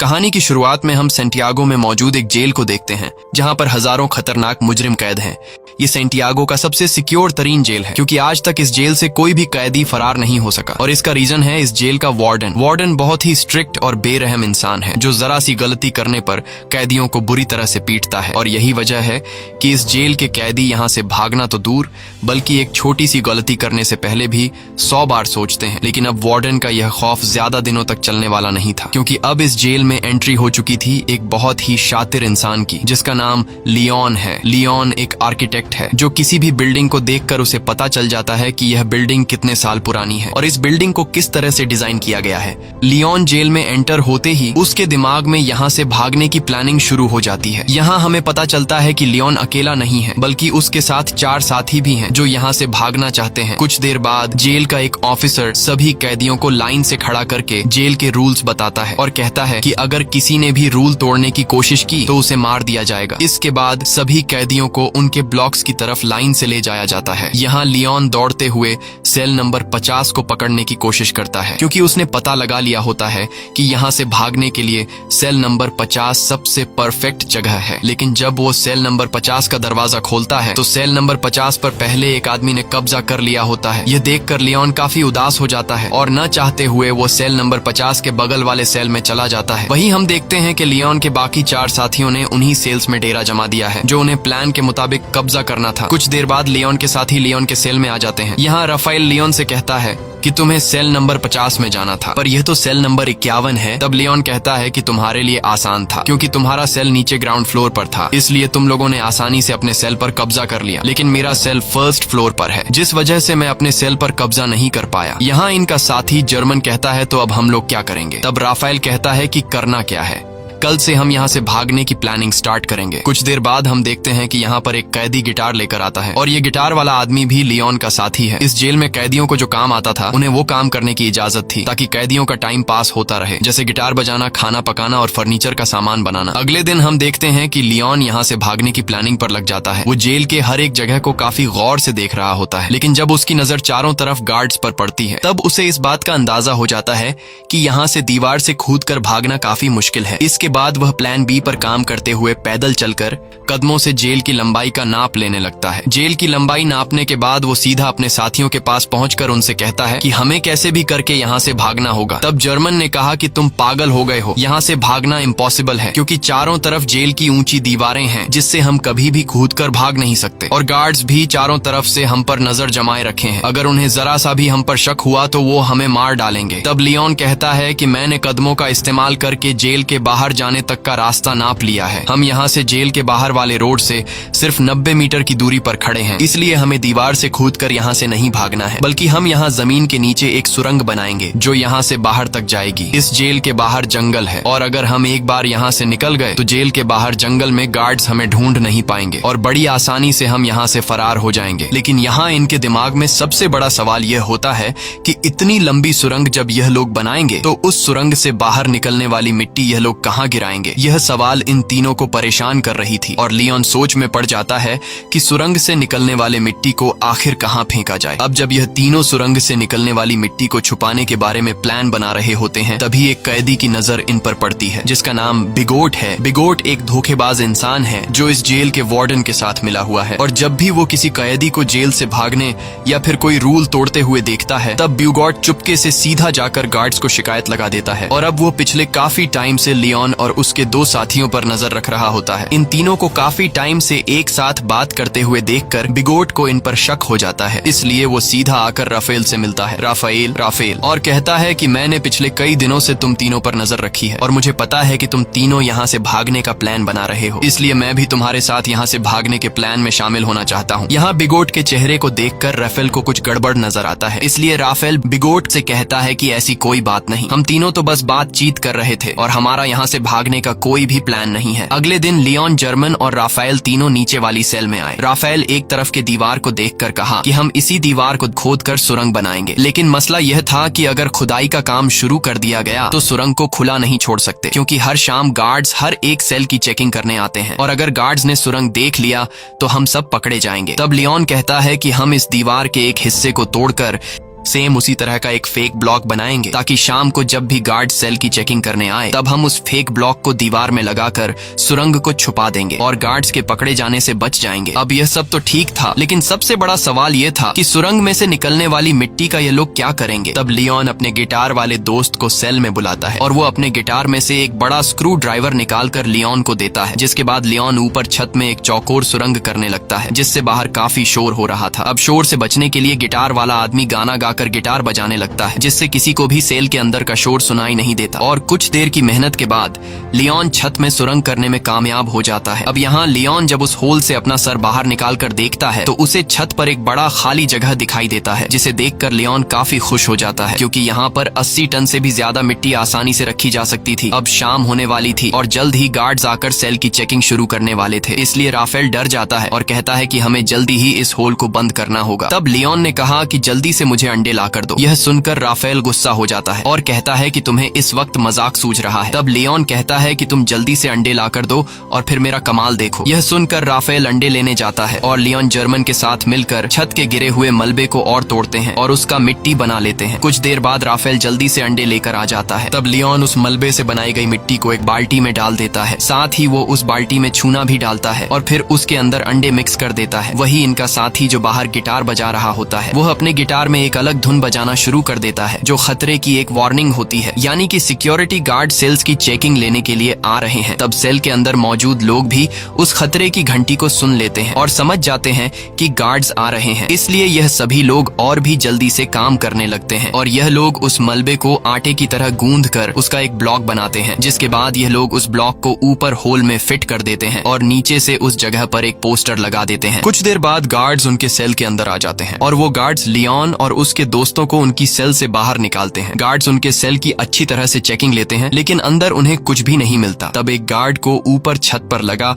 कहानी की शुरुआत में हम सेंटियागो में मौजूद एक जेल को देखते हैं जहां पर हजारों खतरनाक मुजरिम कैद हैं। ये सेंटियागो का सबसे सिक्योर तरीन जेल है क्योंकि आज तक इस जेल से कोई भी कैदी फरार नहीं हो सका और इसका रीजन है इस जेल का वार्डन बहुत ही स्ट्रिक्ट और बेरहम इंसान है जो जरा सी गलती करने पर कैदियों को बुरी तरह से पीटता है। और यही वजह है कि इस जेल के कैदी यहाँ से भागना तो दूर बल्कि एक छोटी सी गलती करने से पहले भी 100 बार सोचते हैं। लेकिन अब वार्डन का यह खौफ ज्यादा दिनों तक चलने वाला नहीं था क्योंकि अब इस जेल में एंट्री हो चुकी थी एक बहुत ही शातिर इंसान की जिसका नाम लियोन है। लियोन एक आर्किटेक्ट है जो किसी भी बिल्डिंग को देखकर उसे पता चल जाता है कि यह बिल्डिंग कितने साल पुरानी है और इस बिल्डिंग को किस तरह से डिजाइन किया गया है। लियोन जेल में एंटर होते ही उसके दिमाग में यहाँ से भागने की प्लानिंग शुरू हो जाती है। यहाँ हमें पता चलता है कि लियोन अकेला नहीं है बल्कि उसके साथ 4 साथी भी हैं जो यहाँ से भागना चाहते हैं। कुछ देर बाद जेल का एक ऑफिसर सभी कैदियों को लाइन से खड़ा करके जेल के रूल्स बताता है और कहता है कि अगर किसी ने भी रूल तोड़ने की कोशिश की तो उसे मार दिया जाएगा। इसके बाद सभी कैदियों को उनके ब्लॉक्स की तरफ लाइन से ले जाया जाता है। यहाँ लियोन दौड़ते हुए सेल नंबर 50 को पकड़ने की कोशिश करता है क्योंकि उसने पता लगा लिया होता है कि यहाँ से भागने के लिए सेल नंबर 50 सबसे परफेक्ट जगह है। लेकिन जब वो सेल नंबर 50 का दरवाजा खोलता है तो सेल नंबर 50 पर पहले एक आदमी ने कब्जा कर लिया होता है। यह देखकर लियोन काफी उदास हो जाता है और न चाहते हुए वो सेल नंबर 50 के बगल वाले सेल में चला जाता है। वहीं हम देखते हैं कि लियोन के बाकी 4 साथियों ने उन्हीं सेल्स में डेरा जमा दिया है जो उन्हें प्लान के मुताबिक कब्जा करना था। कुछ देर बाद लियोन के साथी लियोन के सेल में आ जाते हैं। यहाँ राफेल लियोन से कहता है कि तुम्हें सेल नंबर 50 में जाना था पर यह तो सेल नंबर 51 है। तब लियोन कहता है कि तुम्हारे लिए आसान था क्योंकि तुम्हारा सेल नीचे ग्राउंड फ्लोर पर था इसलिए तुम लोगों ने आसानी से अपने सेल पर कब्जा कर लिया। लेकिन मेरा सेल फर्स्ट फ्लोर पर है जिस वजह से मैं अपने सेल पर कब्जा नहीं कर पाया। यहाँ इनका साथी जर्मन कहता है तो अब हम लोग क्या करेंगे। तब राफेल कहता है कि करना क्या है, कल से हम यहाँ से भागने की प्लानिंग स्टार्ट करेंगे। कुछ देर बाद हम देखते हैं कि यहाँ पर एक कैदी गिटार लेकर आता है और ये गिटार वाला आदमी भी लियोन का साथी है। इस जेल में कैदियों को जो काम आता था उन्हें वो काम करने की इजाजत थी ताकि कैदियों का टाइम पास होता रहे, जैसे गिटार बजाना, खाना पकाना और फर्नीचर का सामान बनाना। अगले दिन हम देखते हैं कि लियोन यहाँ से भागने की प्लानिंग पर लग जाता है। वो जेल के हर एक जगह को काफी गौर से देख रहा होता है लेकिन जब उसकी नजर चारों तरफ गार्ड्स पर पड़ती है तब उसे इस बात का अंदाजा हो जाता है कि यहाँ से दीवार से कूद कर भागना काफी मुश्किल है। इसके बाद वह प्लान बी पर काम करते हुए पैदल चलकर कदमों से जेल की लंबाई का नाप लेने लगता है। जेल की लंबाई नापने के बाद वो सीधा अपने साथियों के पास पहुंचकर उनसे कहता है कि हमें कैसे भी करके यहाँ से भागना होगा। तब जर्मन ने कहा कि तुम पागल हो गए हो, यहाँ से भागना इम्पॉसिबल है क्योंकि चारों तरफ जेल की ऊंची दीवारें हैं जिससे हम कभी भी कूद कर भाग नहीं सकते और गार्ड्स भी चारों तरफ से हम पर नजर जमाए रखे हैं। अगर उन्हें जरा सा भी हम पर शक हुआ तो वो हमें मार डालेंगे। तब लियोन कहता है कि मैंने कदमों का इस्तेमाल करके जेल के बाहर जाने तक का रास्ता नाप लिया है। हम यहाँ से जेल के बाहर वाले रोड से सिर्फ 90 मीटर की दूरी पर खड़े हैं इसलिए हमें दीवार से कूदकर यहाँ से नहीं भागना है बल्कि हम यहाँ जमीन के नीचे एक सुरंग बनाएंगे जो यहाँ से बाहर तक जाएगी। इस जेल के बाहर जंगल है और अगर हम एक बार यहाँ से निकल गए तो जेल के बाहर जंगल में गार्ड्स हमें ढूंढ नहीं पाएंगे और बड़ी आसानी से हम यहाँ से फरार हो जाएंगे। लेकिन यहाँ इनके दिमाग में सबसे बड़ा सवाल यह होता है कि इतनी लंबी सुरंग जब यह लोग बनाएंगे तो उस सुरंग से बाहर निकलने वाली मिट्टी यह लोग कहाँ गिराएंगे। यह सवाल इन तीनों को परेशान कर रही थी और लियोन सोच में पड़ जाता है कि सुरंग से निकलने वाले मिट्टी को आखिर कहाँ फेंका जाए। अब जब यह तीनों सुरंग से निकलने वाली मिट्टी को छुपाने के बारे में प्लान बना रहे होते हैं तभी एक कैदी की नजर इन पर पड़ती है जिसका नाम बिगोट है। बिगोट एक धोखेबाज इंसान है जो इस जेल के वार्डन के साथ मिला हुआ है और जब भी वो किसी कैदी को जेल से भागने या फिर कोई रूल तोड़ते हुए देखता है तब बिगोट चुपके से सीधा जाकर गार्ड्स को शिकायत लगा देता है और अब वो पिछले काफी टाइम से लियोन और उसके 2 साथियों पर नजर रख रहा होता है। इन तीनों को काफी टाइम से एक साथ बात करते हुए देखकर बिगोट को इन पर शक हो जाता है इसलिए वो सीधा आकर राफेल से मिलता है, राफेल और कहता है कि मैंने पिछले कई दिनों से तुम तीनों पर नजर रखी है और मुझे पता है कि तुम तीनों यहाँ से भागने का प्लान बना रहे हो इसलिए मैं भी तुम्हारे साथ यहाँ से भागने के प्लान में शामिल होना चाहता हूँ। यहाँ बिगोट के चेहरे को देखकर राफेल को कुछ गड़बड़ नजर आता है इसलिए राफेल बिगोट से कहता है कि ऐसी कोई बात नहीं, हम तीनों तो बस बातचीत कर रहे थे और हमारा यहाँ से भागने का कोई भी प्लान नहीं है। अगले दिन लियोन, जर्मन और राफेल तीनों नीचे वाली सेल में आए। राफेल एक तरफ के दीवार को देखकर कहा कि हम इसी दीवार को खोदकर सुरंग बनाएंगे लेकिन मसला यह था कि अगर खुदाई का काम शुरू कर दिया गया तो सुरंग को खुला नहीं छोड़ सकते क्योंकि हर शाम गार्ड्स हर एक सेल की चेकिंग करने आते हैं और अगर गार्ड्स ने सुरंग देख लिया तो हम सब पकड़े जाएंगे। तब लियोन कहता है कि हम इस दीवार के एक हिस्से को तोड़कर सेम उसी तरह का एक फेक ब्लॉक बनाएंगे ताकि शाम को जब भी गार्ड सेल की चेकिंग करने आए तब हम उस फेक ब्लॉक को दीवार में लगाकर सुरंग को छुपा देंगे और गार्ड्स के पकड़े जाने से बच जाएंगे। अब यह सब तो ठीक था, लेकिन सबसे बड़ा सवाल यह था कि सुरंग में से निकलने वाली मिट्टी का ये लोग क्या करेंगे। तब लियोन अपने गिटार वाले दोस्त को सेल में बुलाता है और वो अपने गिटार में से एक बड़ा स्क्रू ड्राइवर निकाल कर लियोन को देता है, जिसके बाद लियोन ऊपर छत में एक चौकोर सुरंग करने लगता है जिससे बाहर काफी शोर हो रहा था। अब शोर से बचने के लिए गिटार वाला आदमी गाना गाकर गिटार बजाने लगता है जिससे किसी को भी सेल के अंदर का शोर सुनाई नहीं देता। और कुछ देर की मेहनत के बाद लियोन छत में सुरंग करने में कामयाब हो जाता है। अब यहाँ लियोन जब उस होल से अपना सर बाहर निकाल कर देखता है तो उसे छत पर एक बड़ा खाली जगह दिखाई देता है, जिसे देखकर लियोन काफी खुश हो जाता है क्योंकि यहाँ पर 80 टन से भी ज्यादा मिट्टी आसानी से रखी जा सकती थी। अब शाम होने वाली थी और जल्द ही गार्ड्स आकर सेल की चेकिंग शुरू करने वाले थे, इसलिए राफेल डर जाता है और कहता है कि हमें जल्दी ही इस होल को बंद करना होगा। तब लियोन ने कहा कि जल्दी से मुझे अंडे ला कर दो। यह सुनकर राफेल गुस्सा हो जाता है और कहता है कि तुम्हें इस वक्त मजाक सूझ रहा है। तब लियोन कहता है कि तुम जल्दी से अंडे ला कर दो और फिर मेरा कमाल देखो। यह सुनकर राफेल अंडे लेने जाता है और लियोन जर्मन के साथ मिलकर छत के गिरे हुए मलबे को और तोड़ते हैं और उसका मिट्टी बना लेते हैं। कुछ देर बाद राफेल जल्दी से अंडे लेकर आ जाता है। तब लियोन उस मलबे से बनाई गई मिट्टी को एक बाल्टी में डाल देता है, साथ ही वो उस बाल्टी में चूना भी डालता है और फिर उसके अंदर अंडे मिक्स कर देता है। वही इनका साथी जो बाहर गिटार बजा रहा होता है वह अपने गिटार में एक अलग धुन बजाना शुरू कर देता है जो खतरे की एक वार्निंग होती है, यानी कि सिक्योरिटी गार्ड सेल्स की चेकिंग लेने के लिए आ रहे हैं। तब सेल के अंदर मौजूद लोग भी उस खतरे की घंटी को सुन लेते हैं और समझ जाते हैं कि गार्ड्स आ रहे हैं, इसलिए यह सभी लोग और भी जल्दी से काम करने लगते हैं और यह लोग उस मलबे को आटे की तरह गूंद कर उसका एक ब्लॉक बनाते हैं, जिसके बाद यह लोग उस ब्लॉक को ऊपर होल में फिट कर देते हैं और नीचे से उस जगह पर एक पोस्टर लगा देते हैं। कुछ देर बाद गार्ड्स उनके सेल के अंदर आ जाते हैं और वो गार्ड्स लियोन और उसके दोस्तों को उनकी सेल से बाहर निकालते हैं। गार्ड्स उनके सेल की अच्छी तरह से चेकिंग लेते हैं लेकिन अंदर उन्हें कुछ भी नहीं मिलता। तब एक गार्ड को ऊपर छत पर लगा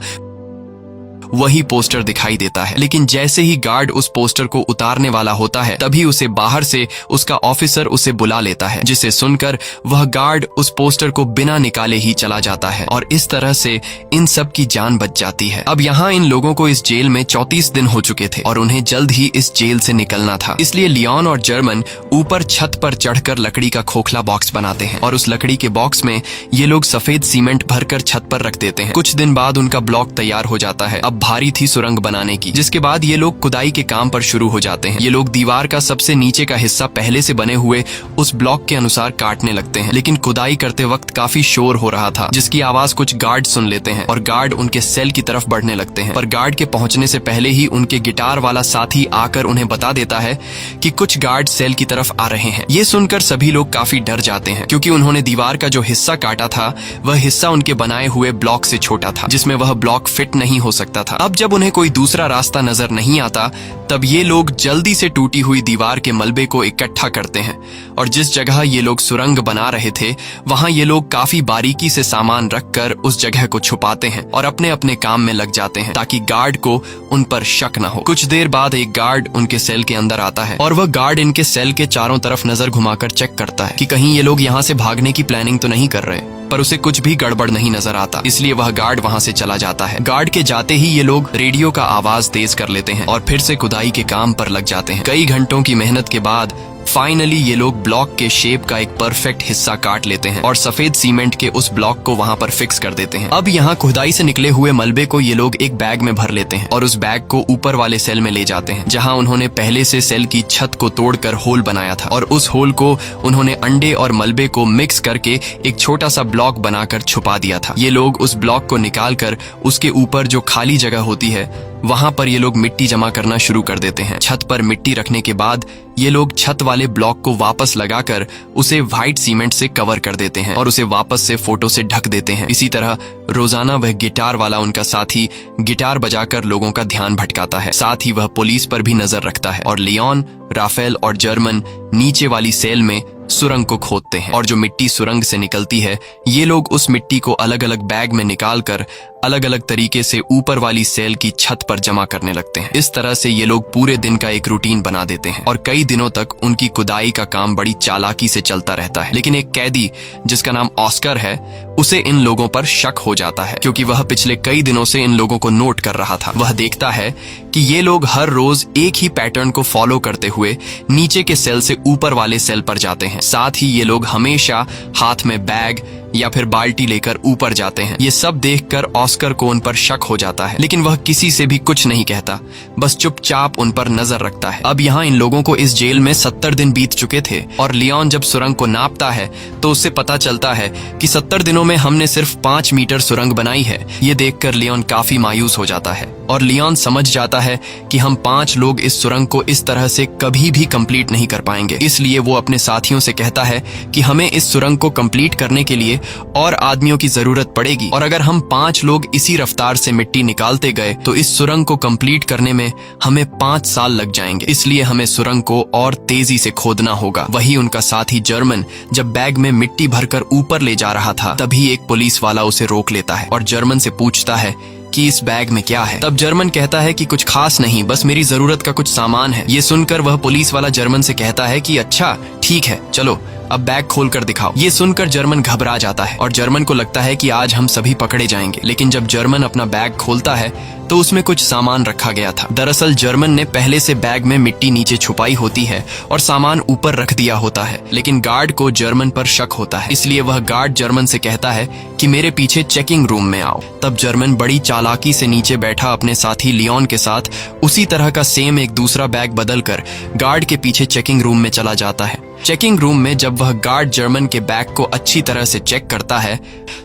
वही पोस्टर दिखाई देता है, लेकिन जैसे ही गार्ड उस पोस्टर को उतारने वाला होता है तभी उसे बाहर से उसका ऑफिसर उसे बुला लेता है, जिसे सुनकर वह गार्ड उस पोस्टर को बिना निकाले ही चला जाता है और इस तरह से इन सब की जान बच जाती है। अब यहाँ इन लोगों को इस जेल में 34 दिन हो चुके थे और उन्हें जल्द ही इस जेल से निकलना था, इसलिए लियोन और जर्मन ऊपर छत पर चढ़कर लकड़ी का खोखला बॉक्स बनाते हैं और उस लकड़ी के बॉक्स में ये लोग सफेद सीमेंट भरकर छत पर रख देते हैं। कुछ दिन बाद उनका ब्लॉक तैयार हो जाता है। अब भारी थी सुरंग बनाने की, जिसके बाद ये लोग खुदाई के काम पर शुरू हो जाते हैं। ये लोग दीवार का सबसे नीचे का हिस्सा पहले से बने हुए उस ब्लॉक के अनुसार काटने लगते हैं, लेकिन खुदाई करते वक्त काफी शोर हो रहा था जिसकी आवाज कुछ गार्ड सुन लेते हैं और गार्ड उनके सेल की तरफ बढ़ने लगते हैं। पर गार्ड के पहुंचने से पहले ही उनके गिटार वाला साथी आकर उन्हें बता देता है कि कुछ गार्ड सेल की तरफ आ रहे हैं। ये सुनकर सभी लोग काफी डर जाते हैं क्योंकि उन्होंने दीवार का जो हिस्सा काटा था वह हिस्सा उनके बनाए हुए ब्लॉक से छोटा था, जिसमें वह ब्लॉक फिट नहीं हो सकता था। अब जब उन्हें कोई दूसरा रास्ता नजर नहीं आता तब ये लोग जल्दी से टूटी हुई दीवार के मलबे को इकट्ठा करते हैं और जिस जगह ये लोग सुरंग बना रहे थे वहां ये लोग काफी बारीकी से सामान रखकर उस जगह को छुपाते हैं और अपने अपने काम में लग जाते हैं ताकि गार्ड को उन पर शक न हो। कुछ देर बाद एक गार्ड उनके सेल के अंदर आता है और वह गार्ड इनके सेल के चारों तरफ नजर घुमाकर चेक करता है कि कहीं ये लोग यहाँ से भागने की प्लानिंग तो नहीं कर रहे, पर उसे कुछ भी गड़बड़ नहीं नजर आता, इसलिए वह गार्ड वहां से चला जाता है। गार्ड के जाते ही ये लोग रेडियो का आवाज तेज कर लेते हैं और फिर से खुदाई के काम पर लग जाते हैं। कई घंटों की मेहनत के बाद फाइनली ये लोग ब्लॉक के शेप का एक परफेक्ट हिस्सा काट लेते हैं और सफेद सीमेंट के उस ब्लॉक को वहां पर फिक्स कर देते हैं। अब यहाँ खुदाई से निकले हुए मलबे को ये लोग एक बैग में भर लेते हैं और उस बैग को ऊपर वाले सेल में ले जाते हैं जहाँ उन्होंने पहले से सेल की छत को तोड़कर होल बनाया था और उस होल को उन्होंने अंडे और मलबे को मिक्स करके एक छोटा सा ब्लॉक बनाकर छुपा दिया था। ये लोग उस ब्लॉक को निकाल कर उसके ऊपर जो खाली जगह होती है वहां पर ये लोग मिट्टी जमा करना शुरू कर देते हैं। छत पर मिट्टी रखने के बाद ये लोग छत वाले ब्लॉक को वापस लगाकर उसे व्हाइट सीमेंट से कवर कर देते हैं और उसे वापस से फोटो से ढक देते हैं। इसी तरह रोजाना वह गिटार वाला उनका साथी गिटार बजाकर लोगों का ध्यान भटकाता है, साथ ही वह पुलिस पर भी नजर रखता है और लियोन, राफेल और जर्मन नीचे वाली सेल में सुरंग को खोदते हैं और जो मिट्टी सुरंग से निकलती है ये लोग उस मिट्टी को अलग अलग बैग में निकालकर अलग अलग तरीके से ऊपर वाली सेल की छत पर जमा करने लगते हैं। इस तरह से ये लोग पूरे दिन का एक रूटीन बना देते हैं और कई दिनों तक उनकी खुदाई का काम बड़ी चालाकी से चलता रहता है। लेकिन एक कैदी जिसका नाम ऑस्कर है, उसे इन लोगों पर शक हो जाता है क्योंकि वह पिछले कई दिनों से इन लोगों को नोट कर रहा था। वह देखता है कि ये लोग हर रोज एक ही पैटर्न को फॉलो करते हुए नीचे के सेल से ऊपर वाले सेल पर जाते हैं। साथ ही ये लोग हमेशा हाथ में बैग या फिर बाल्टी लेकर ऊपर जाते हैं। ये सब देखकर ऑस्कर को उन पर शक हो जाता है, लेकिन वह किसी से भी कुछ नहीं कहता, बस चुपचाप उन पर नजर रखता है। अब यहाँ इन लोगों को इस जेल में 70 दिन बीत चुके थे और लियोन जब सुरंग को नापता है तो उससे पता चलता है कि 70 दिनों में हमने सिर्फ 5 मीटर सुरंग बनाई है। ये देखकर लियोन काफी मायूस हो जाता है और लियोन समझ जाता है कि हम 5 लोग इस सुरंग को इस तरह से कभी भी कंप्लीट नहीं कर पाएंगे। इसलिए वो अपने साथियों से कहता है कि हमें इस सुरंग को कंप्लीट करने के लिए और आदमियों की जरूरत पड़ेगी और अगर हम 5 लोग इसी रफ्तार से मिट्टी निकालते गए तो इस सुरंग को कंप्लीट करने में हमें 5 साल लग जाएंगे। इसलिए हमें सुरंग को और तेजी से खोदना होगा। वही उनका साथी जर्मन जब बैग में मिट्टी भरकर ऊपर ले जा रहा था, तभी एक पुलिस वाला उसे रोक लेता है और जर्मन से पूछता है कि इस बैग में क्या है। तब जर्मन कहता है कि कुछ खास नहीं, बस मेरी जरूरत का कुछ सामान है। ये सुनकर वह पुलिस वाला जर्मन से कहता है कि अच्छा ठीक है, चलो अब बैग खोल कर दिखाओ। ये सुनकर जर्मन घबरा जाता है और जर्मन को लगता है कि आज हम सभी पकड़े जाएंगे। लेकिन जब जर्मन अपना बैग खोलता है तो उसमें कुछ सामान रखा गया था। दरअसल जर्मन ने पहले से बैग में मिट्टी नीचे छुपाई होती है और सामान ऊपर रख दिया होता है। लेकिन गार्ड को जर्मन पर शक होता है, इसलिए वह गार्ड जर्मन से कहता है कि मेरे पीछे चेकिंग रूम में आओ। तब जर्मन बड़ी चालाकी से नीचे बैठा अपने साथी लियोन के साथ उसी तरह का सेम एक दूसरा बैग बदलकर गार्ड के पीछे चेकिंग रूम में चला जाता है। चेकिंग रूम में जब वह गार्ड जर्मन के बैग को अच्छी तरह से चेक करता है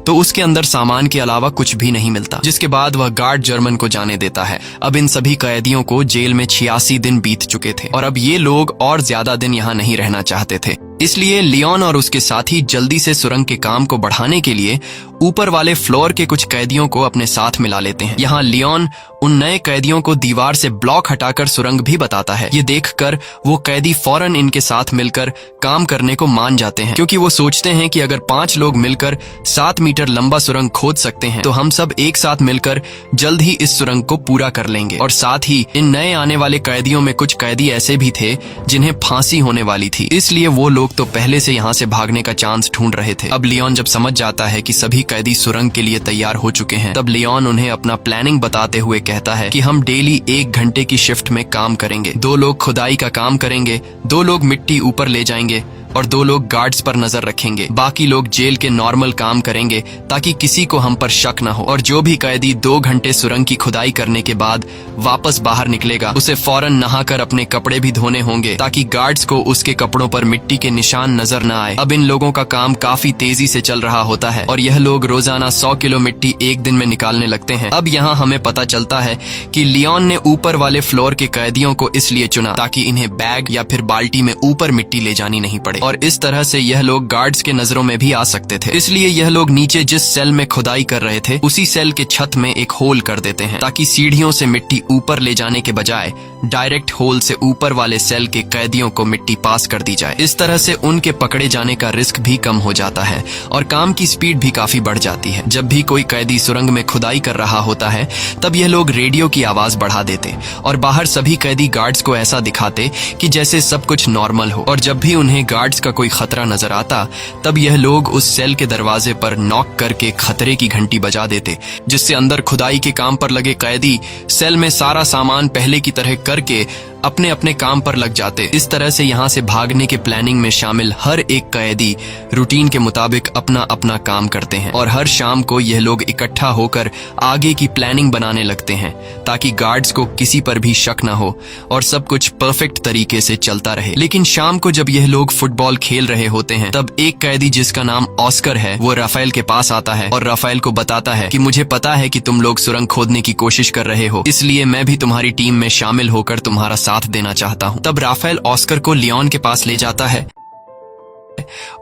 तो उसके अंदर सामान के अलावा कुछ भी नहीं मिलता, जिसके बाद वह गार्ड जर्मन को जाने देता है। अब इन सभी कैदियों को जेल में 86 दिन बीत चुके थे और अब ये लोग और ज्यादा दिन यहाँ नहीं रहना चाहते थे। इसलिए लियोन और उसके साथी जल्दी से सुरंग के काम को बढ़ाने के लिए ऊपर वाले फ्लोर के कुछ कैदियों को अपने साथ मिला लेते हैं। यहाँ लियोन उन नए कैदियों को दीवार से ब्लॉक हटाकर सुरंग भी बताता है। ये देखकर वो कैदी फौरन इनके साथ मिलकर काम करने को मान जाते हैं, क्योंकि वो सोचते हैं कि अगर 5 लोग मिलकर 7 मीटर लंबा सुरंग खोद सकते हैं तो हम सब एक साथ मिलकर जल्द ही इस सुरंग को पूरा कर लेंगे। और साथ ही इन नए आने वाले कैदियों में कुछ कैदी ऐसे भी थे जिन्हें फांसी होने वाली थी, इसलिए वो लोग तो पहले से यहाँ से भागने का चांस ढूंढ रहे थे। अब लियोन जब समझ जाता है कि सभी कैदी सुरंग के लिए तैयार हो चुके हैं, तब लियोन उन्हें अपना प्लानिंग बताते हुए कहता है कि हम डेली 1 घंटे की शिफ्ट में काम करेंगे। 2 लोग खुदाई का काम करेंगे, 2 लोग मिट्टी ऊपर ले जाएंगे और 2 लोग गार्ड्स पर नजर रखेंगे। बाकी लोग जेल के नॉर्मल काम करेंगे ताकि किसी को हम पर शक न हो। और जो भी कैदी 2 घंटे सुरंग की खुदाई करने के बाद वापस बाहर निकलेगा, उसे फौरन नहाकर अपने कपड़े भी धोने होंगे ताकि गार्ड्स को उसके कपड़ों पर मिट्टी के निशान नजर न आए। अब इन लोगों का काम काफी तेजी से चल रहा होता है और यह लोग रोजाना 100 किलो मिट्टी एक दिन में निकालने लगते हैं। अब यहाँ हमें पता चलता है कि लियोन ने ऊपर वाले फ्लोर के कैदियों को इसलिए चुना ताकि इन्हें बैग या फिर बाल्टी में ऊपर मिट्टी ले जानी नहीं पड़े और इस तरह से यह लोग गार्ड्स के नजरों में भी आ सकते थे। इसलिए यह लोग नीचे जिस सेल में खुदाई कर रहे थे उसी सेल के छत में एक होल कर देते हैं ताकि सीढ़ियों से मिट्टी ऊपर ले जाने के बजाय डायरेक्ट होल से ऊपर वाले सेल के कैदियों को मिट्टी पास कर दी जाए। इस तरह से उनके पकड़े जाने का रिस्क भी कम हो जाता है और काम की स्पीड भी काफी बढ़ जाती है। जब भी कोई कैदी सुरंग में खुदाई कर रहा होता है तब यह लोग रेडियो की आवाज बढ़ा देते और बाहर सभी कैदी गार्ड्स को ऐसा दिखाते कि जैसे सब कुछ नॉर्मल हो। और जब भी उन्हें गार्ड्स का कोई खतरा नजर आता तब यह लोग उस सेल के दरवाजे पर नॉक करके खतरे की घंटी बजा देते, जिससे अंदर खुदाई के काम पर लगे कैदी सेल में सारा सामान पहले की तरह करके अपने अपने काम पर लग जाते। इस तरह से यहाँ से भागने के प्लानिंग में शामिल हर एक कैदी रूटीन के मुताबिक अपना अपना काम करते हैं और हर शाम को यह लोग इकट्ठा होकर आगे की प्लानिंग बनाने लगते हैं ताकि गार्ड्स को किसी पर भी शक न हो और सब कुछ परफेक्ट तरीके से चलता रहे। लेकिन शाम को जब यह लोग फुटबॉल खेल रहे होते हैं तब एक कैदी जिसका नाम ऑस्कर है वो राफेल के पास आता है और राफेल को बताता है कि मुझे पता है कि तुम लोग सुरंग खोदने की कोशिश कर रहे हो, इसलिए मैं भी तुम्हारी टीम में शामिल होकर तुम्हारा साथ देना चाहता हूं। तब राफेल ऑस्कर को लियोन के पास ले जाता है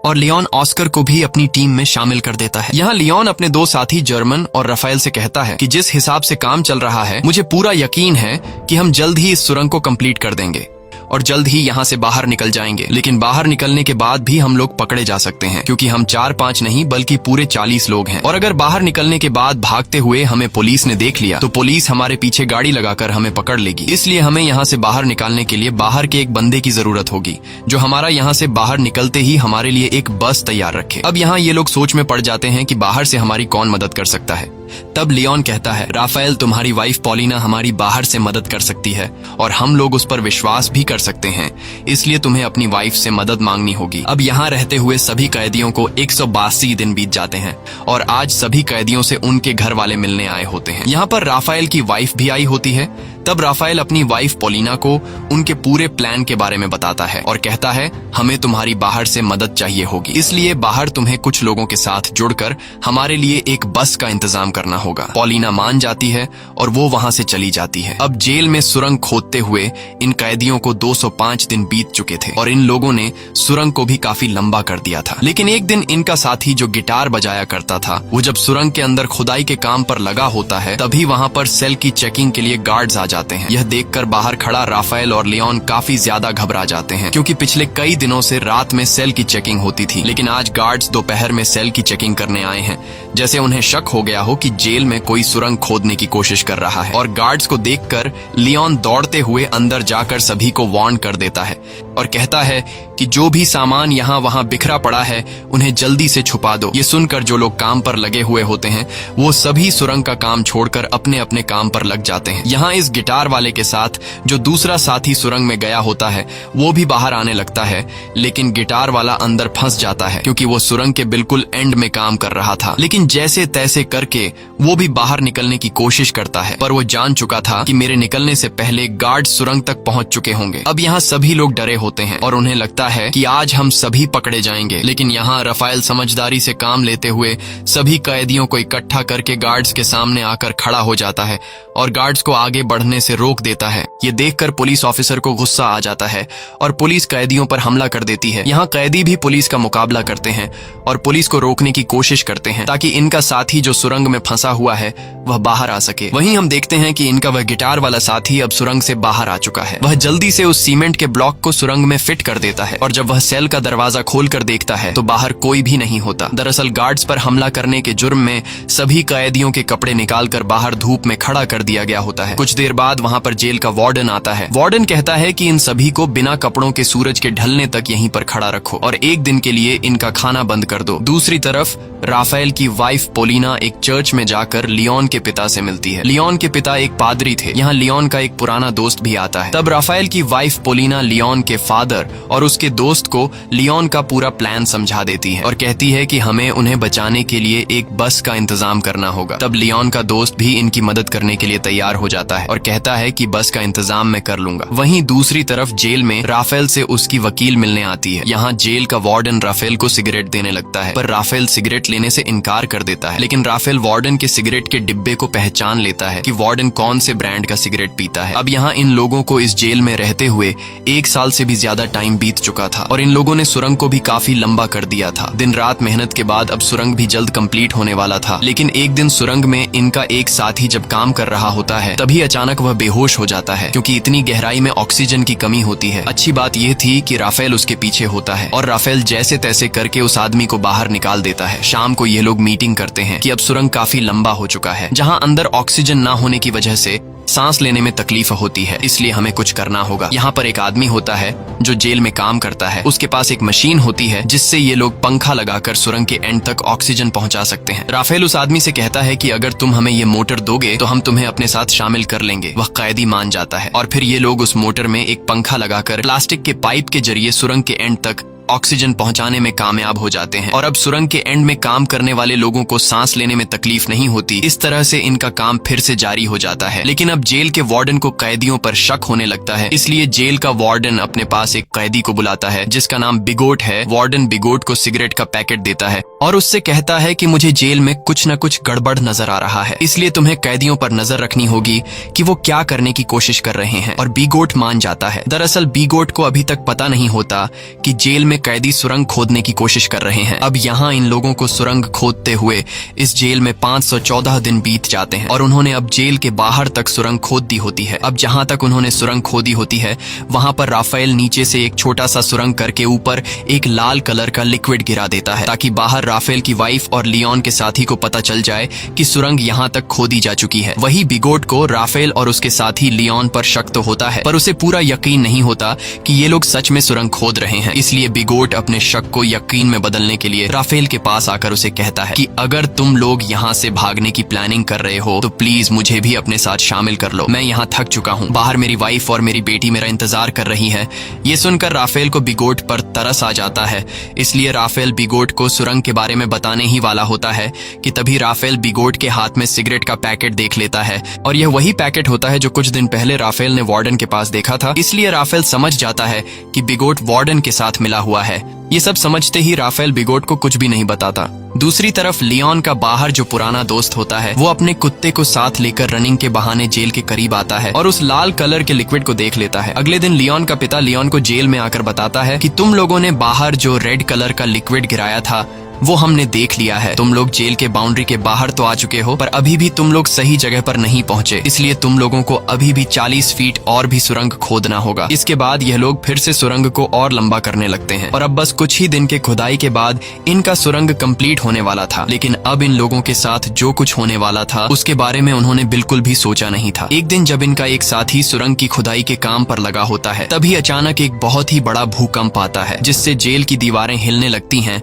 और लियोन ऑस्कर को भी अपनी टीम में शामिल कर देता है। यहाँ लियोन अपने 2 साथी जर्मन और राफेल से कहता है कि जिस हिसाब से काम चल रहा है मुझे पूरा यकीन है कि हम जल्द ही इस सुरंग को कंप्लीट कर देंगे। और जल्द ही यहाँ से बाहर निकल जाएंगे। लेकिन बाहर निकलने के बाद भी हम लोग पकड़े जा सकते हैं, क्योंकि हम 4-5 नहीं बल्कि पूरे 40 लोग हैं। और अगर बाहर निकलने के बाद भागते हुए हमें पुलिस ने देख लिया तो पुलिस हमारे पीछे गाड़ी लगाकर हमें पकड़ लेगी। इसलिए हमें यहाँ से बाहर निकालने के लिए बाहर के एक बंदे की जरूरत होगी, जो हमारा यहाँ से बाहर निकलते ही हमारे लिए एक बस तैयार रखे। अब यहाँ ये लोग सोच में पड़ जाते हैं कि बाहर से हमारी कौन मदद कर सकता है। तब लियोन कहता है, राफेल, तुम्हारी वाइफ पॉलिना हमारी बाहर से मदद कर सकती है और हम लोग उस पर विश्वास भी कर सकते हैं, इसलिए तुम्हें अपनी वाइफ से मदद मांगनी होगी। अब यहाँ रहते हुए सभी कैदियों को 182 दिन बीत जाते हैं और आज सभी कैदियों से उनके घर वाले मिलने आए होते हैं। यहाँ पर राफेल की वाइफ भी आई होती है। तब राफेल अपनी वाइफ पॉलिना को उनके पूरे प्लान के बारे में बताता है और कहता है, हमें तुम्हारी बाहर से मदद चाहिए होगी, इसलिए बाहर तुम्हें कुछ लोगों के साथ जुड़कर हमारे लिए एक बस का इंतजाम करना होगा। पॉलिना मान जाती है और वो वहां से चली जाती है। अब जेल में सुरंग खोदते हुए इन कैदियों को 205 दिन बीत चुके थे और इन लोगों ने सुरंग को भी काफी लंबा कर दिया था। लेकिन एक दिन इनका साथी जो गिटार बजाया करता था, वो जब सुरंग के अंदर खुदाई के काम पर लगा होता है, तभी वहां पर सेल की चेकिंग के लिए गार्ड्स आ जाते हैं। यह देखकर बाहर खड़ा राफेल और लियोन काफी ज्यादा घबरा जाते हैं, क्योंकि पिछले कई दिनों से रात में सेल की चेकिंग होती थी, लेकिन आज गार्ड्स दोपहर में सेल की चेकिंग करने आए हैं, जैसे उन्हें शक हो गया हो कि जेल में कोई सुरंग खोदने की कोशिश कर रहा है। और गार्ड्स को देखकर लियोन दौड़ते हुए अंदर जाकर सभी को वार्न कर देता है और कहता है कि जो भी सामान यहाँ वहाँ बिखरा पड़ा है उन्हें जल्दी से छुपा दो। ये सुनकर जो लोग काम पर लगे हुए होते हैं वो सभी सुरंग का काम छोड़कर अपने अपने काम पर लग जाते हैं। यहाँ इस गिटार वाले के साथ जो दूसरा साथी सुरंग में गया होता है वो भी बाहर आने लगता है, लेकिन गिटार वाला अंदर फंस जाता है, क्योंकि वो सुरंग के बिल्कुल एंड में काम कर रहा था। लेकिन जैसे तैसे करके वो भी बाहर निकलने की कोशिश करता है, पर वो जान चुका था कि मेरे निकलने से पहले गार्ड सुरंग तक पहुंच चुके होंगे। अब यहाँ सभी लोग डरे होते हैं और उन्हें लगता है कि आज हम सभी पकड़े जाएंगे। लेकिन यहाँ राफेल समझदारी से काम लेते हुए सभी कैदियों को इकट्ठा करके गार्ड्स के सामने आकर खड़ा हो जाता है और गार्ड्स को आगे बढ़ने से रोक देता है। ये देखकर पुलिस ऑफिसर को गुस्सा आ जाता है और पुलिस कैदियों पर हमला कर देती है। यहाँ कैदी भी पुलिस का मुकाबला करते हैं और पुलिस को रोकने की कोशिश करते हैं, ताकि इनका साथी जो सुरंग में फंसा हुआ है वह बाहर आ सके। वहीं हम देखते हैं कि इनका वह गिटार वाला साथी अब सुरंग से बाहर आ चुका है। वह जल्दी से उस सीमेंट के ब्लॉक को सुरंग में फिट कर देता है और जब वह सेल का दरवाजा खोलकर देखता है तो बाहर कोई भी नहीं होता। दरअसल गार्ड्स पर हमला करने के जुर्म में सभी कैदियों के कपड़े निकालकर बाहर धूप में खड़ा कर दिया गया होता है। कुछ देर बाद वहाँ पर जेल का वार्डन आता है। वार्डन कहता है कि इन सभी को बिना कपड़ों के सूरज के ढलने तक यहीं पर खड़ा रखो और एक दिन के लिए इनका खाना बंद कर दो। दूसरी तरफ राफेल की वाइफ पोलिना एक चर्च में जाकर लियोन के पिता से मिलती है। लियोन के पिता एक पादरी थे। यहाँ लियोन का एक पुराना दोस्त भी आता है। तब राफेल की वाइफ पोलिना लियोन के फादर और उसके दोस्त को लियोन का पूरा प्लान समझा देती है और कहती है कि हमें उन्हें बचाने के लिए एक बस का इंतजाम करना होगा। तब लियोन का दोस्त भी इनकी मदद करने के लिए तैयार हो जाता है और कहता है कि बस का इंतजाम मैं कर लूंगा। वहीं दूसरी तरफ जेल में राफेल से उसकी वकील मिलने आती है। यहाँ जेल का वार्डन राफेल को सिगरेट देने लगता है, पर राफेल सिगरेट लेने से इनकार कर देता है। लेकिन राफेल वार्डन के सिगरेट के डिब्बे को पहचान लेता है कि वार्डन कौन से ब्रांड का सिगरेट पीता है। अब यहाँ इन लोगों को इस जेल में रहते हुए 1 साल से भी ज्यादा टाइम बीत चुका था और इन लोगों ने सुरंग को भी काफी लंबा कर दिया था। दिन रात मेहनत के बाद अब सुरंग भी जल्द कंप्लीट होने वाला था। लेकिन एक दिन सुरंग में इनका एक साथी जब काम कर रहा होता है तभी अचानक वह बेहोश हो जाता है, क्योंकि इतनी गहराई में ऑक्सीजन की कमी होती है। अच्छी बात यह थी कि राफेल उसके पीछे होता है और राफेल जैसे तैसे करके उस आदमी को बाहर निकाल देता है। शाम को ये लोग मीटिंग करते हैं कि अब सुरंग काफी लंबा हो चुका है, जहाँ अंदर ऑक्सीजन ना होने की वजह से सांस लेने में तकलीफ होती है, इसलिए हमें कुछ करना होगा। यहाँ पर एक आदमी होता है जो जेल में काम करता है। उसके पास एक मशीन होती है जिससे ये लोग पंखा लगाकर सुरंग के एंड तक ऑक्सीजन पहुंचा सकते हैं। राफेल उस आदमी से कहता है कि अगर तुम हमें ये मोटर दोगे तो हम तुम्हें अपने साथ शामिल कर लेंगे। वह कैदी मान जाता है और फिर ये लोग उस मोटर में एक पंखा लगाकर प्लास्टिक के पाइप के जरिए सुरंग के एंड तक ऑक्सीजन पहुंचाने में कामयाब हो जाते हैं और अब सुरंग के एंड में काम करने वाले लोगों को सांस लेने में तकलीफ नहीं होती। इस तरह से इनका काम फिर से जारी हो जाता है। लेकिन अब जेल के वार्डन को कैदियों पर शक होने लगता है, इसलिए जेल का वार्डन अपने पास एक कैदी को बुलाता है जिसका नाम बिगोट है। वार्डन बिगोट को सिगरेट का पैकेट देता है और उससे कहता है कि मुझे जेल में कुछ न कुछ गड़बड़ नजर आ रहा है, इसलिए तुम्हें कैदियों पर नजर रखनी होगी कि वो क्या करने की कोशिश कर रहे हैं। और बिगोट मान जाता है। दरअसल बिगोट को अभी तक पता नहीं होता कि जेल में में कैदी सुरंग खोदने की कोशिश कर रहे हैं। अब यहाँ इन लोगों को सुरंग खोदते हुए इस जेल में 514 दिन बीत जाते हैं और उन्होंने अब जेल के बाहर तक सुरंग खोद दी होती है। अब जहां तक उन्होंने सुरंग खोदी होती है वहां पर राफेल नीचे से एक छोटा सा सुरंग करके ऊपर एक लाल कलर का लिक्विड गिरा देता है ताकि बाहर राफेल की वाइफ और लियोन के साथी को पता चल जाए कि सुरंग यहाँ तक खोदी जा चुकी है। वही बिगोट को राफेल और उसके साथी लियोन पर शक तो होता है, पर उसे पूरा यकीन नहीं होता कि ये लोग सच में सुरंग खोद रहे हैं। इसलिए बिगोट अपने शक को यकीन में बदलने के लिए राफेल के पास आकर उसे कहता है कि अगर तुम लोग यहाँ से भागने की प्लानिंग कर रहे हो तो प्लीज मुझे भी अपने साथ शामिल कर लो। मैं यहाँ थक चुका हूँ, बाहर मेरी वाइफ और मेरी बेटी मेरा इंतजार कर रही है। ये सुनकर राफेल को बिगोट पर तरस आ जाता है, इसलिए राफेल बिगोट को सुरंग के बारे में बताने ही वाला होता है कि तभी राफेल बिगोट के हाथ में सिगरेट का पैकेट देख लेता है और यह वही पैकेट होता है जो कुछ दिन पहले राफेल ने वार्डन के पास देखा था। इसलिए राफेल समझ जाता है कि बिगोट वार्डन के साथ मिला हुआ है। ये सब समझते ही राफेल बिगोट को कुछ भी नहीं बताता। दूसरी तरफ लियोन का बाहर जो पुराना दोस्त होता है वो अपने कुत्ते को साथ लेकर रनिंग के बहाने जेल के करीब आता है और उस लाल कलर के लिक्विड को देख लेता है। अगले दिन लियोन का पिता लियोन को जेल में आकर बताता है कि तुम लोगों ने बाहर जो रेड कलर का लिक्विड गिराया था वो हमने देख लिया है। तुम लोग जेल के बाउंड्री के बाहर तो आ चुके हो, पर अभी भी तुम लोग सही जगह पर नहीं पहुंचे, इसलिए तुम लोगों को अभी भी 40 फीट और भी सुरंग खोदना होगा। इसके बाद यह लोग फिर से सुरंग को और लंबा करने लगते हैं और अब बस कुछ ही दिन के खुदाई के बाद इनका सुरंग कंप्लीट होने वाला था। लेकिन अब इन लोगों के साथ जो कुछ होने वाला था उसके बारे में उन्होंने बिल्कुल भी सोचा नहीं था। एक दिन जब इनका एक साथी सुरंग की खुदाई के काम पर लगा होता है तभी अचानक एक बहुत ही बड़ा भूकंप आता है जिससे जेल की दीवारें हिलने लगती हैं।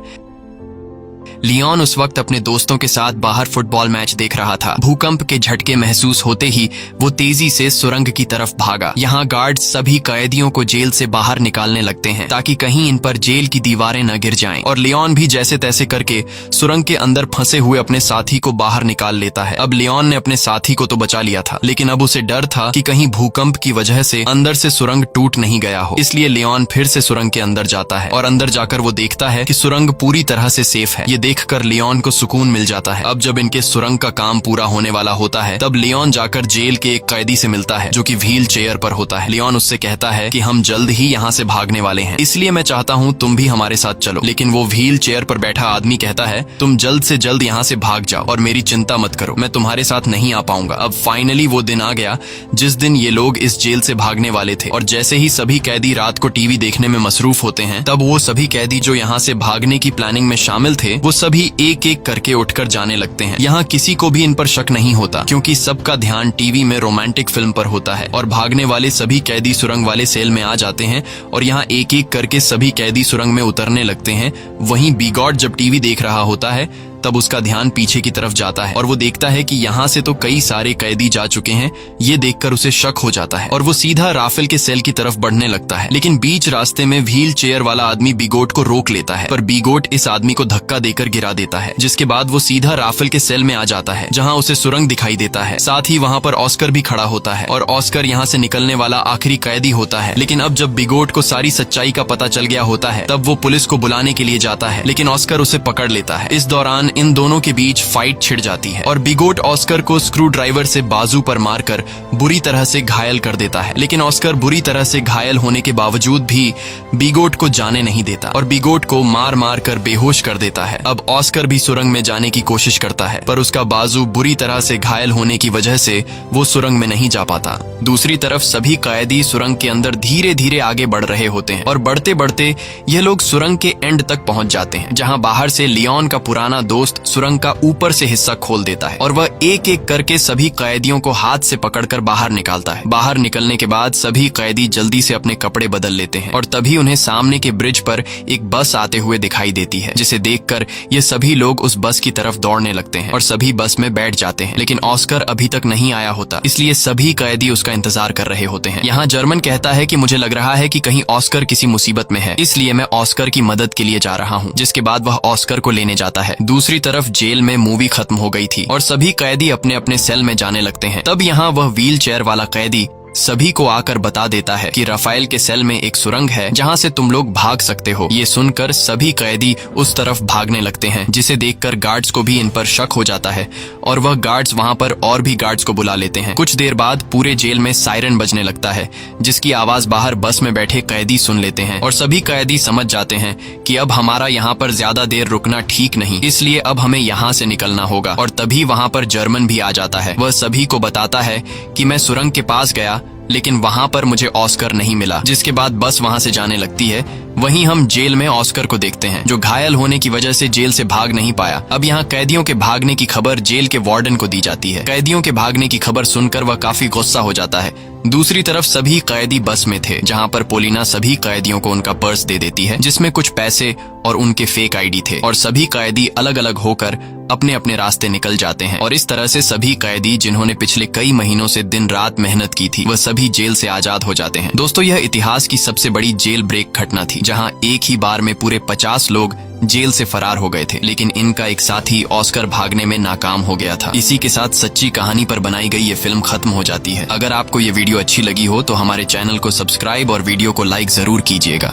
लियोन उस वक्त अपने दोस्तों के साथ बाहर फुटबॉल मैच देख रहा था। भूकंप के झटके महसूस होते ही वो तेजी से सुरंग की तरफ भागा। यहाँ गार्ड सभी कैदियों को जेल से बाहर निकालने लगते हैं ताकि कहीं इन पर जेल की दीवारें न गिर जाएं। और लियोन भी जैसे तैसे करके सुरंग के अंदर फंसे हुए अपने साथी को बाहर निकाल लेता है। अब लियोन ने अपने साथी को तो बचा लिया था, लेकिन अब उसे डर था कि कहीं भूकंप की वजह से अंदर से सुरंग टूट नहीं गया हो। इसलिए लियोन फिर से सुरंग के अंदर जाता है और अंदर जाकर वो देखता है कि सुरंग पूरी तरह से सेफ है। ये देखकर लियोन को सुकून मिल जाता है। अब जब इनके सुरंग का काम पूरा होने वाला होता है तब लियोन जाकर जेल के एक कैदी से मिलता है जो कि व्हील चेयर पर होता है। लियोन उससे कहता है कि हम जल्द ही यहाँ से भागने वाले हैं, इसलिए मैं चाहता हूँ तुम भी हमारे साथ चलो। लेकिन वो व्हील चेयर पर बैठा आदमी कहता है तुम जल्द से जल्द यहाँ से भाग जाओ और मेरी चिंता मत करो, मैं तुम्हारे साथ नहीं आ पाऊंगा। अब फाइनली वो दिन आ गया जिस दिन ये लोग इस जेल से भागने वाले थे और जैसे ही सभी कैदी रात को टीवी देखने में मसरूफ होते हैं तब वो सभी कैदी जो यहाँ से भागने की प्लानिंग में शामिल थे वो सभी एक एक करके उठकर जाने लगते हैं। यहाँ किसी को भी इन पर शक नहीं होता क्योंकि सबका ध्यान टीवी में रोमांटिक फिल्म पर होता है और भागने वाले सभी कैदी सुरंग वाले सेल में आ जाते हैं और यहाँ एक एक करके सभी कैदी सुरंग में उतरने लगते हैं। वहीं बिगॉट जब टीवी देख रहा होता है तब उसका ध्यान पीछे की तरफ जाता है और वो देखता है कि यहाँ से तो कई सारे कैदी जा चुके हैं। ये देखकर उसे शक हो जाता है और वो सीधा राफेल के सेल की तरफ बढ़ने लगता है। लेकिन बीच रास्ते में व्हील चेयर वाला आदमी बिगोट को रोक लेता है, पर बिगोट इस आदमी को धक्का देकर गिरा देता है, जिसके बाद वो सीधा राफेल के सेल में आ जाता है जहाँ उसे सुरंग दिखाई देता है। साथ ही वहाँ पर ऑस्कर भी खड़ा होता है और ऑस्कर यहाँ से निकलने वाला आखिरी कैदी होता है। लेकिन अब जब बिगोट को सारी सच्चाई का पता चल गया होता है तब वो पुलिस को बुलाने के लिए जाता है, लेकिन ऑस्कर उसे पकड़ लेता है। इस दौरान इन दोनों के बीच फाइट छिड़ जाती है और बिगोट ऑस्कर को स्क्रू ड्राइवर से बाजू पर मारकर बुरी तरह से घायल कर देता है। लेकिन ऑस्कर बुरी तरह से घायल होने के बावजूद भी बिगोट को जाने नहीं देता और बिगोट को मार मार कर बेहोश कर देता है। अब ऑस्कर भी सुरंग में जाने की कोशिश करता है, पर उसका बाजू बुरी तरह से घायल होने की वजह से वो सुरंग में नहीं जा पाता। दूसरी तरफ सभी कैदी सुरंग के अंदर धीरे धीरे आगे बढ़ रहे होते हैं और बढ़ते बढ़ते ये लोग सुरंग के एंड तक पहुंच जाते हैं, जहां बाहर से लियोन का पुराना दोस्त सुरंग का ऊपर से हिस्सा खोल देता है और वह एक एक करके सभी कैदियों को हाथ से पकड़कर बाहर निकालता है। बाहर निकलने के बाद सभी कैदी जल्दी से अपने कपड़े बदल लेते हैं और तभी उन्हें सामने के ब्रिज पर एक बस आते हुए दिखाई देती है, जिसे देखकर ये सभी लोग उस बस की तरफ दौड़ने लगते हैं और सभी बस में बैठ जाते हैं। लेकिन ऑस्कर अभी तक नहीं आया होता, इसलिए सभी कैदी उसका इंतजार कर रहे होते हैं। यहाँ जर्मन कहता है कि मुझे लग रहा है कि कहीं ऑस्कर किसी मुसीबत में है, इसलिए मैं ऑस्कर की मदद के लिए जा रहा हूँ, जिसके बाद वह ऑस्कर को लेने जाता है। दूसरी तरफ जेल में मूवी खत्म हो गई थी और सभी कैदी अपने अपने सेल में जाने लगते हैं। तब यहाँ वह व्हील चेयर वाला कैदी सभी को आकर बता देता है कि राफेल के सेल में एक सुरंग है जहाँ से तुम लोग भाग सकते हो। ये सुनकर सभी कैदी उस तरफ भागने लगते हैं, जिसे देखकर गार्ड्स को भी इन पर शक हो जाता है और वह गार्ड्स वहाँ पर और भी गार्ड्स को बुला लेते हैं। कुछ देर बाद पूरे जेल में सायरन बजने लगता है, जिसकी आवाज बाहर बस में बैठे कैदी सुन लेते हैं और सभी कैदी समझ जाते हैं कि अब हमारा यहाँ पर ज्यादा देर रुकना ठीक नहीं, इसलिए अब हमें यहाँ से निकलना होगा। और तभी वहाँ पर जर्मन भी आ जाता है। वह सभी को बताता है कि मैं सुरंग के पास गया लेकिन वहाँ पर मुझे ऑस्कर नहीं मिला, जिसके बाद बस वहाँ से जाने लगती है। वहीं हम जेल में ऑस्कर को देखते हैं, जो घायल होने की वजह से जेल से भाग नहीं पाया। अब यहाँ कैदियों के भागने की खबर जेल के वार्डन को दी जाती है। कैदियों के भागने की खबर सुनकर वह काफी गुस्सा हो जाता है। दूसरी तरफ सभी कैदी बस में थे, जहाँ पर पोलिना सभी कैदियों को उनका पर्स दे देती है, जिसमें कुछ पैसे और उनके फेक आईडी थे। और सभी कैदी अलग अलग होकर अपने अपने रास्ते निकल जाते हैं। और इस तरह से सभी कैदी जिन्होंने पिछले कई महीनों से दिन रात मेहनत की थी, वह सभी जेल से आजाद हो जाते हैं। दोस्तों, यह इतिहास की सबसे बड़ी जेल ब्रेक घटना थी, जहां एक ही बार में पूरे 50 लोग जेल से फरार हो गए थे। लेकिन इनका एक साथी ऑस्कर भागने में नाकाम हो गया था। इसी के साथ सच्ची कहानी पर बनाई गई ये फिल्म खत्म हो जाती है। अगर आपको ये वीडियो अच्छी लगी हो तो हमारे चैनल को सब्सक्राइब और वीडियो को लाइक जरूर कीजिएगा।